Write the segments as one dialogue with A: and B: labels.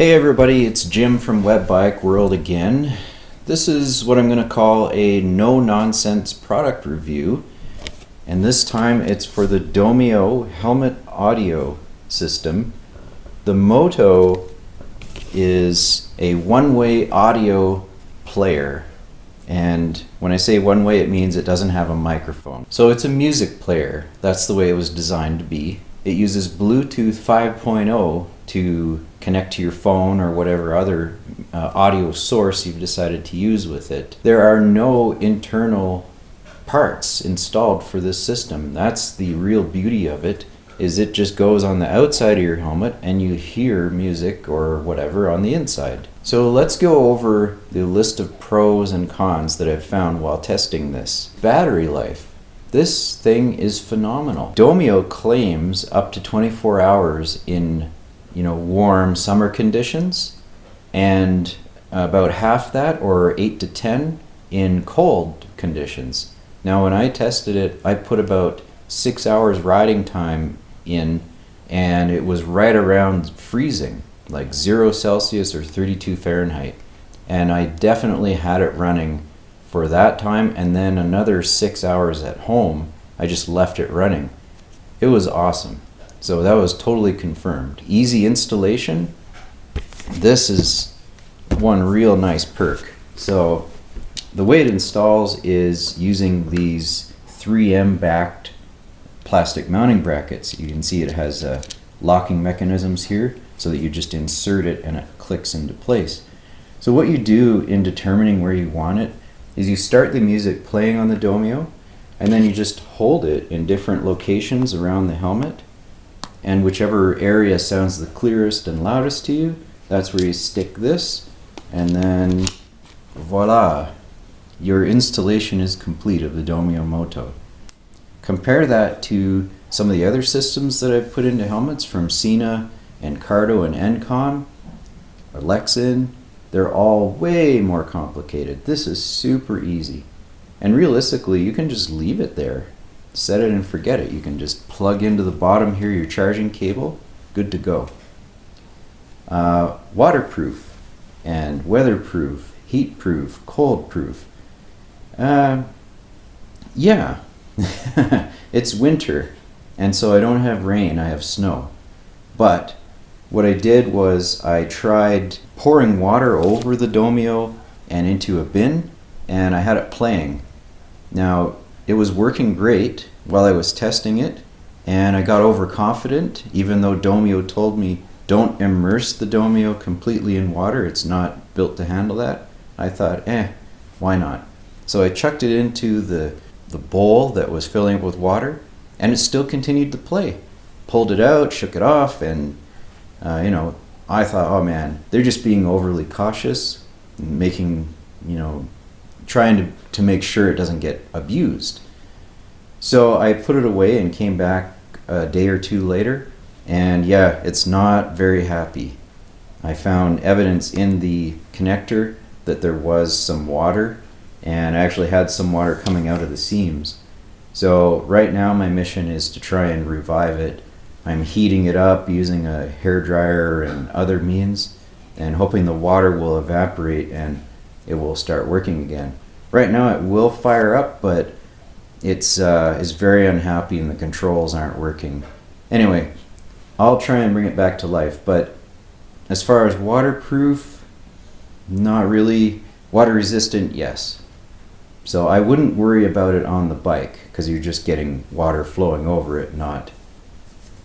A: Hey everybody, it's Jim from Web Bike World again. This is what I'm going to call a no-nonsense product review, and this time it's for the Domio helmet audio system. The Moto is a one-way audio player, and when I say one-way it means it doesn't have a microphone. So it's a music player. That's the way it was designed to be. It uses Bluetooth 5.0 to connect to your phone or whatever other audio source you've decided to use with it. There are no internal parts installed for this system. That's the real beauty of it, is it just goes on the outside of your helmet and you hear music or whatever on the inside. So let's go over the list of pros and cons that I've found while testing this. Battery life. This thing is phenomenal. Domio claims up to 24 hours in warm summer conditions, and about half that, or 8 to 10, in cold conditions. Now when I tested it, I put about 6 hours riding time in, and it was right around freezing, like 0 Celsius or 32 Fahrenheit. And I definitely had it running for that time, and then another 6 hours at home. I just left it running. It was awesome. So that was totally confirmed. Easy installation. This is one real nice perk. So the way it installs is using these 3M backed plastic mounting brackets. You can see it has locking mechanisms here so that you just insert it and it clicks into place. So what you do in determining where you want it is you start the music playing on the Domio, and then you just hold it in different locations around the helmet, and whichever area sounds the clearest and loudest to you, that's where you stick this, and then voila, your installation is complete of the Domio Moto. Compare that to some of the other systems that I've put into helmets from Sena and Cardo and Encom or Lexin. They're all way more complicated. This is super easy. And realistically, you can just leave it there. Set it and forget it. You can just plug into the bottom here your charging cable. Good to go. Waterproof and weatherproof, heatproof, coldproof. Yeah, it's winter, and so I don't have rain, I have snow. But what I did was I tried pouring water over the Domio and into a bin, and I had it playing. Now, it was working great while I was testing it, and I got overconfident, even though Domio told me don't immerse the Domio completely in water. It's not built to handle that. I thought, why not? So I chucked it into the bowl that was filling up with water, and it still continued to play. Pulled it out, shook it off, and I thought, oh man, they're just being overly cautious, trying to make sure it doesn't get abused. So I put it away and came back a day or two later, and yeah, it's not very happy. I found evidence in the connector that there was some water, and I actually had some water coming out of the seams. So right now my mission is to try and revive it. I'm heating it up using a hairdryer and other means, and hoping the water will evaporate and it will start working again. Right now it will fire up, but it's very unhappy and the controls aren't working. Anyway, I'll try and bring it back to life, but as far as waterproof, not really. Water resistant, yes. So I wouldn't worry about it on the bike, because you're just getting water flowing over it, not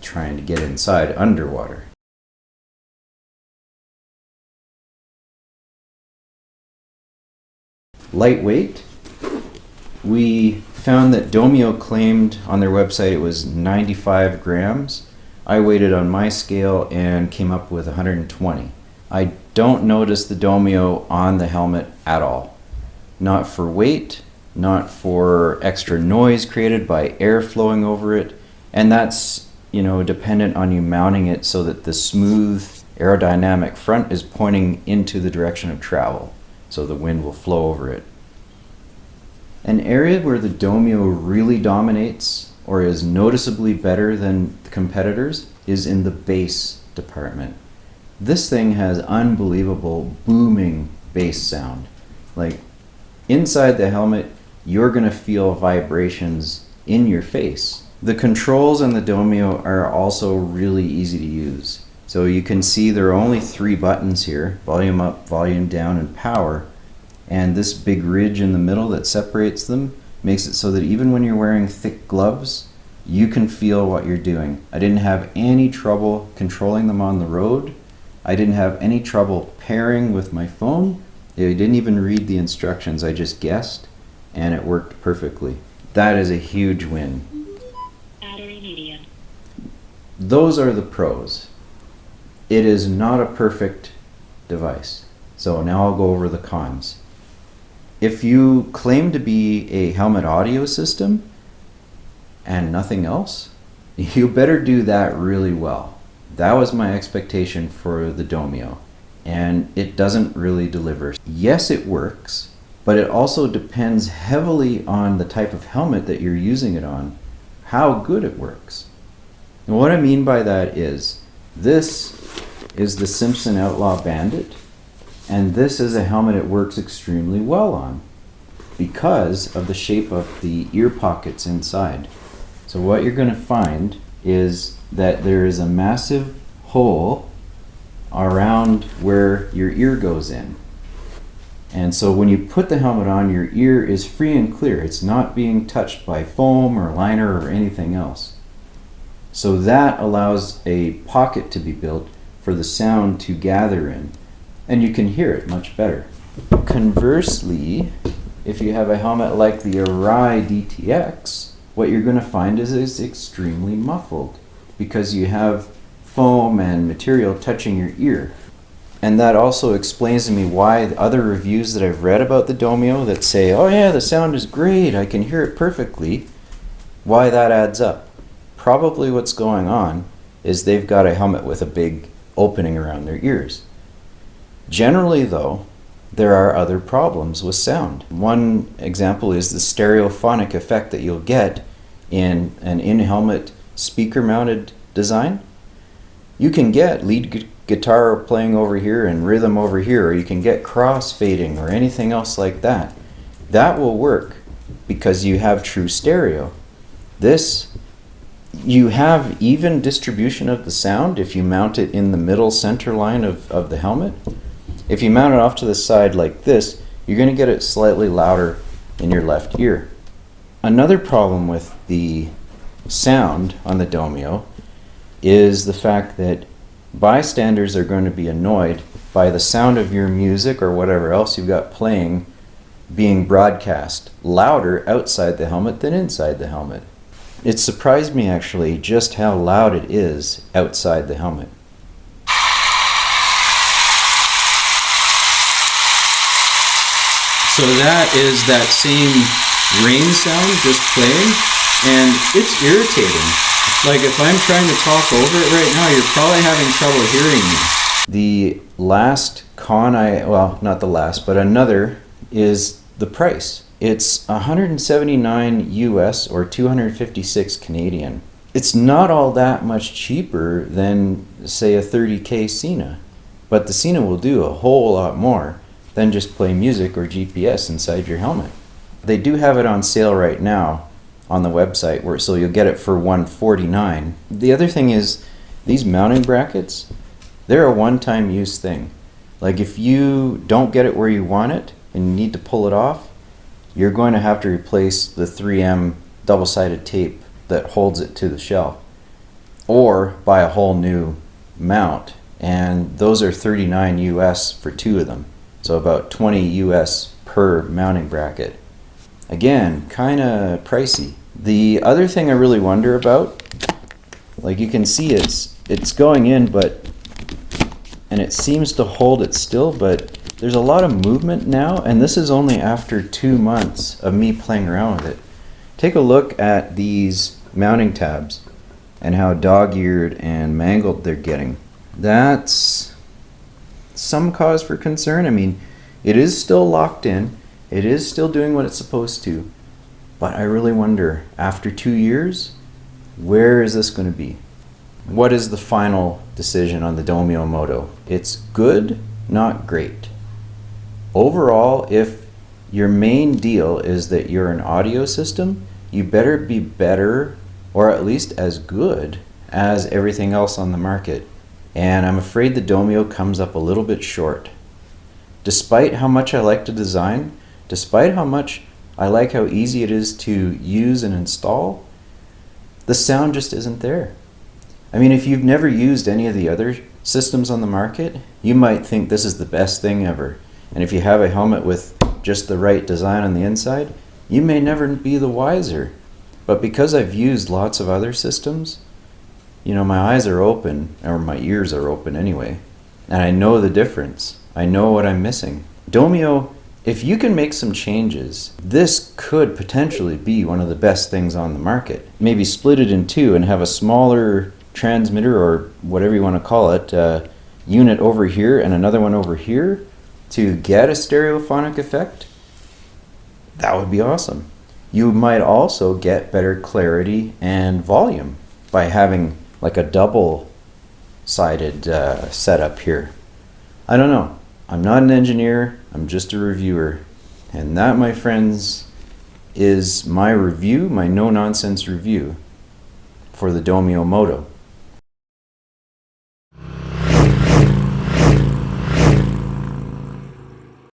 A: trying to get inside underwater. Lightweight. We found that Domio claimed on their website it was 95 grams. I weighed it on my scale and came up with 120. I don't notice the Domio on the helmet at all. Not for weight, not for extra noise created by air flowing over it, and that's dependent on you mounting it so that the smooth aerodynamic front is pointing into the direction of travel, so the wind will flow over it. An area where the Domio really dominates or is noticeably better than the competitors is in the bass department. This thing has unbelievable booming bass sound. Like inside the helmet, you're going to feel vibrations in your face. The controls on the Domio are also really easy to use. So you can see there are only 3 buttons here: volume up, volume down, and power. And this big ridge in the middle that separates them makes it so that even when you're wearing thick gloves, you can feel what you're doing. I didn't have any trouble controlling them on the road. I didn't have any trouble pairing with my phone. I didn't even read the instructions. I just guessed, and it worked perfectly. That is a huge win.
B: Battery medium.
A: Those are the pros. It is not a perfect device. So now I'll go over the cons. If you claim to be a helmet audio system and nothing else, you better do that really well. That was my expectation for the Domio, and it doesn't really deliver. Yes, it works, but it also depends heavily on the type of helmet that you're using it on, how good it works. And what I mean by that is, this is the Simpson Outlaw Bandit, and this is a helmet it works extremely well on because of the shape of the ear pockets inside. So what you're going to find is that there is a massive hole around where your ear goes in. And so when you put the helmet on, your ear is free and clear. It's not being touched by foam or liner or anything else. So that allows a pocket to be built for the sound to gather in, and you can hear it much better. Conversely, if you have a helmet like the Arai DTX, what you're going to find is it's extremely muffled because you have foam and material touching your ear. And that also explains to me why the other reviews that I've read about the Domio that say, oh yeah, the sound is great, I can hear it perfectly, why that adds up. Probably what's going on is they've got a helmet with a big opening around their ears. Generally though, there are other problems with sound. One example is the stereophonic effect that you'll get in an in-helmet speaker-mounted design. You can get lead guitar playing over here and rhythm over here, or you can get cross-fading or anything else like that. That will work because you have true stereo. This, you have even distribution of the sound if you mount it in the middle center line of the helmet. If you mount it off to the side like this, you're going to get it slightly louder in your left ear. Another problem with the sound on the Domio is the fact that bystanders are going to be annoyed by the sound of your music or whatever else you've got playing being broadcast louder outside the helmet than inside the helmet. It surprised me actually just how loud it is outside the helmet. So that is that same rain sound just playing, and it's irritating. Like if I'm trying to talk over it right now, you're probably having trouble hearing me. The last con well, not the last, but another is the price. It's $179 US or 256 Canadian. It's not all that much cheaper than, say, a 30K Sena, but the Sena will do a whole lot more than just play music or GPS inside your helmet. They do have it on sale right now on the website, so you'll get it for $149. The other thing is, these mounting brackets, they're a one-time use thing. Like if you don't get it where you want it and you need to pull it off, you're going to have to replace the 3M double-sided tape that holds it to the shell, or buy a whole new mount, and those are $39 US for 2 of them. So about $20 US per mounting bracket. Again, kind of pricey. The other thing I really wonder about, like you can see it's going in, and it seems to hold it still, but there's a lot of movement now, and this is only after 2 months of me playing around with it. Take a look at these mounting tabs and how dog-eared and mangled they're getting. That's some cause for concern. I mean, it is still locked in, it is still doing what it's supposed to, but I really wonder, after 2 years, where is this going to be? what is the final decision on the Domio Moto? It's good, not great. Overall, if your main deal is that you're an audio system, you better be better, or at least as good as everything else on the market. And I'm afraid the Domio comes up a little bit short. Despite how much I like the design, despite how much I like how easy it is to use and install, the sound just isn't there. I mean, if you've never used any of the other systems on the market, you might think this is the best thing ever. And if you have a helmet with just the right design on the inside, you may never be the wiser. But because I've used lots of other systems, you know, my eyes are open, or my ears are open anyway, and I know the difference. I know what I'm missing. Domio, if you can make some changes, this could potentially be one of the best things on the market. Maybe split it in two and have a smaller transmitter, or whatever you want to call it, unit over here and another one over here to get a stereophonic effect. That would be awesome. You might also get better clarity and volume by having like a double-sided setup here. I don't know. I'm not an engineer, I'm just a reviewer. And that, my friends, is my review, my no-nonsense review for the Domio Moto.